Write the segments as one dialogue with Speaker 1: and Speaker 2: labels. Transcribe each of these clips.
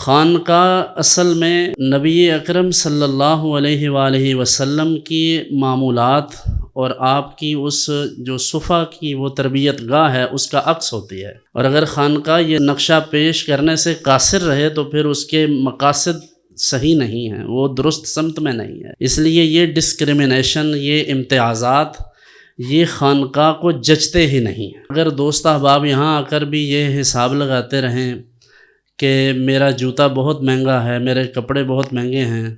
Speaker 1: خانقاہ اصل میں نبی اکرم صلی اللہ علیہ وآلہ وسلم کی معمولات اور آپ کی اس جو صفا کی وہ تربیت گاہ ہے اس کا عکس ہوتی ہے، اور اگر خانقاہ یہ نقشہ پیش کرنے سے قاصر رہے تو پھر اس کے مقاصد صحیح نہیں ہیں، وہ درست سمت میں نہیں ہے۔ اس لیے یہ ڈسکریمنیشن، یہ امتیازات، یہ خانقاہ کو جچتے ہی نہیں۔ اگر دوست احباب یہاں آ کر بھی یہ حساب لگاتے رہیں کہ میرا جوتا بہت مہنگا ہے، میرے کپڑے بہت مہنگے ہیں،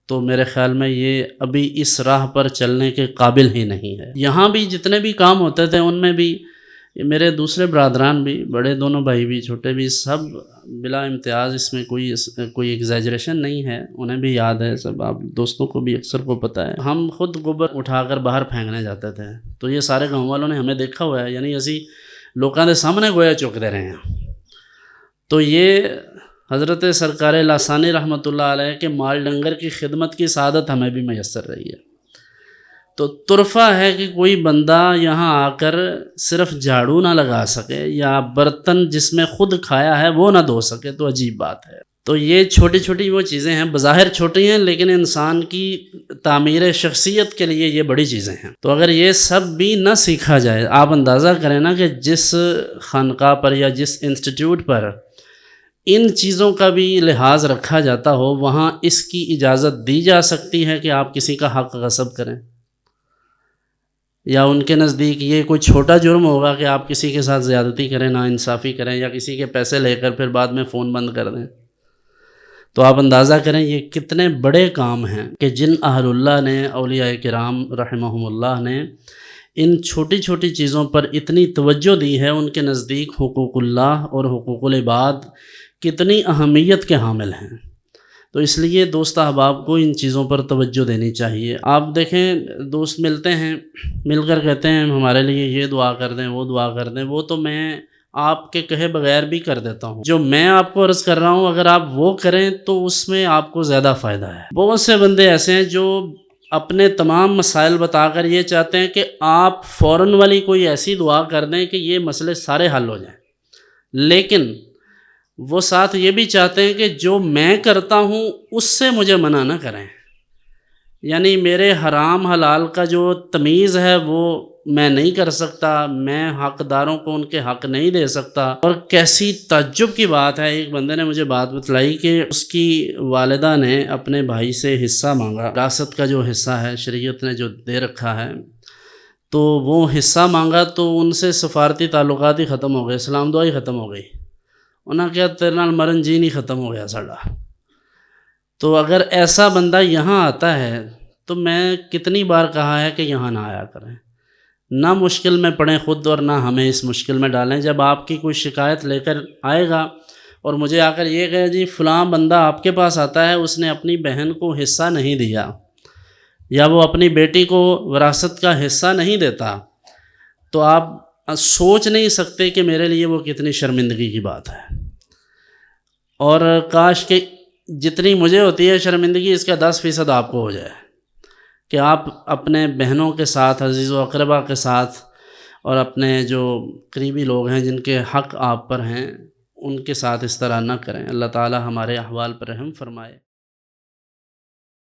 Speaker 1: تو میرے خیال میں یہ ابھی اس راہ پر چلنے کے قابل ہی نہیں ہے۔ یہاں بھی جتنے بھی کام ہوتے تھے ان میں بھی میرے دوسرے برادران بھی، بڑے دونوں بھائی بھی، چھوٹے بھی، سب بلا امتیاز، اس میں کوئی ایگزیجریشن نہیں ہے، انہیں بھی یاد ہے، سب آپ دوستوں کو بھی اکثر کو پتہ ہے۔ ہم خود گوبر اٹھا کر باہر پھینکنے جاتے تھے تو یہ سارے گاؤں والوں نے ہمیں دیکھا ہوا ہے، یعنی اسی لوگوں کے سامنے گویا چکتے رہے ہیں۔ تو یہ حضرت سرکار لاثانی رحمۃ اللہ علیہ کے مال ڈنگر کی خدمت کی سعادت ہمیں بھی میسر رہی ہے۔ تو طرفہ ہے کہ کوئی بندہ یہاں آ کر صرف جھاڑو نہ لگا سکے یا برتن جس میں خود کھایا ہے وہ نہ دھو سکے تو عجیب بات ہے۔ تو یہ چھوٹی چھوٹی وہ چیزیں ہیں، بظاہر چھوٹی ہیں لیکن انسان کی تعمیر شخصیت کے لیے یہ بڑی چیزیں ہیں۔ تو اگر یہ سب بھی نہ سیکھا جائے، آپ اندازہ کریں نا کہ جس خانقاہ پر یا جس انسٹیٹیوٹ پر ان چیزوں کا بھی لحاظ رکھا جاتا ہو، وہاں اس کی اجازت دی جا سکتی ہے کہ آپ کسی کا حق غصب کریں، یا ان کے نزدیک یہ کوئی چھوٹا جرم ہوگا کہ آپ کسی کے ساتھ زیادتی کریں، ناانصافی کریں، یا کسی کے پیسے لے کر پھر بعد میں فون بند کر دیں۔ تو آپ اندازہ کریں یہ کتنے بڑے کام ہیں کہ جن اہل اللہ نے، اولیاء کرام رحمہم اللہ نے ان چھوٹی چھوٹی چیزوں پر اتنی توجہ دی ہے، ان کے نزدیک حقوق اللہ اور حقوق العباد کتنی اہمیت کے حامل ہیں۔ تو اس لیے دوست احباب کو ان چیزوں پر توجہ دینی چاہیے۔ آپ دیکھیں دوست ملتے ہیں، مل کر کہتے ہیں ہمارے لیے یہ دعا کر دیں، وہ دعا کر دیں، وہ تو میں آپ کے کہے بغیر بھی کر دیتا ہوں۔ جو میں آپ کو عرض کر رہا ہوں اگر آپ وہ کریں تو اس میں آپ کو زیادہ فائدہ ہے۔ بہت سے بندے ایسے ہیں جو اپنے تمام مسائل بتا کر یہ چاہتے ہیں کہ آپ فوراً والی کوئی ایسی دعا کر دیں کہ یہ مسئلے سارے حل ہو جائیں، لیکن وہ ساتھ یہ بھی چاہتے ہیں کہ جو میں کرتا ہوں اس سے مجھے منع نہ کریں، یعنی میرے حرام حلال کا جو تمیز ہے وہ میں نہیں کر سکتا، میں حقداروں کو ان کے حق نہیں دے سکتا۔ اور کیسی تعجب کی بات ہے، ایک بندے نے مجھے بات بتلائی کہ اس کی والدہ نے اپنے بھائی سے حصہ مانگا، وراثت کا جو حصہ ہے شریعت نے جو دے رکھا ہے، تو وہ حصہ مانگا تو ان سے سفارتی تعلقات ہی ختم ہو گئے، سلام دعا ہی ختم ہو گئی۔ انہاں کیا تیرے نال مرن جی نہیں ختم ہو گیا ساڈا۔ تو اگر ایسا بندہ یہاں آتا ہے تو میں کتنی بار کہا ہے کہ یہاں نہ آیا کریں، نہ مشکل میں پڑیں خود اور نہ ہمیں اس مشکل میں ڈالیں۔ جب آپ کی کوئی شکایت لے کر آئے گا اور مجھے آ کر یہ کہے جی فلاں بندہ آپ کے پاس آتا ہے، اس نے اپنی بہن کو حصہ نہیں دیا، یا وہ اپنی بیٹی کو وراثت کا حصہ نہیں دیتا، تو آپ سوچ نہیں سکتے کہ میرے لیے وہ کتنی شرمندگی کی بات ہے۔ اور کاش کہ جتنی مجھے ہوتی ہے شرمندگی اس کا 10% آپ کو ہو جائے، کہ آپ اپنے بہنوں کے ساتھ، عزیز و اقربا کے ساتھ، اور اپنے جو قریبی لوگ ہیں جن کے حق آپ پر ہیں ان کے ساتھ اس طرح نہ کریں۔ اللہ تعالی ہمارے احوال پر رحم فرمائے۔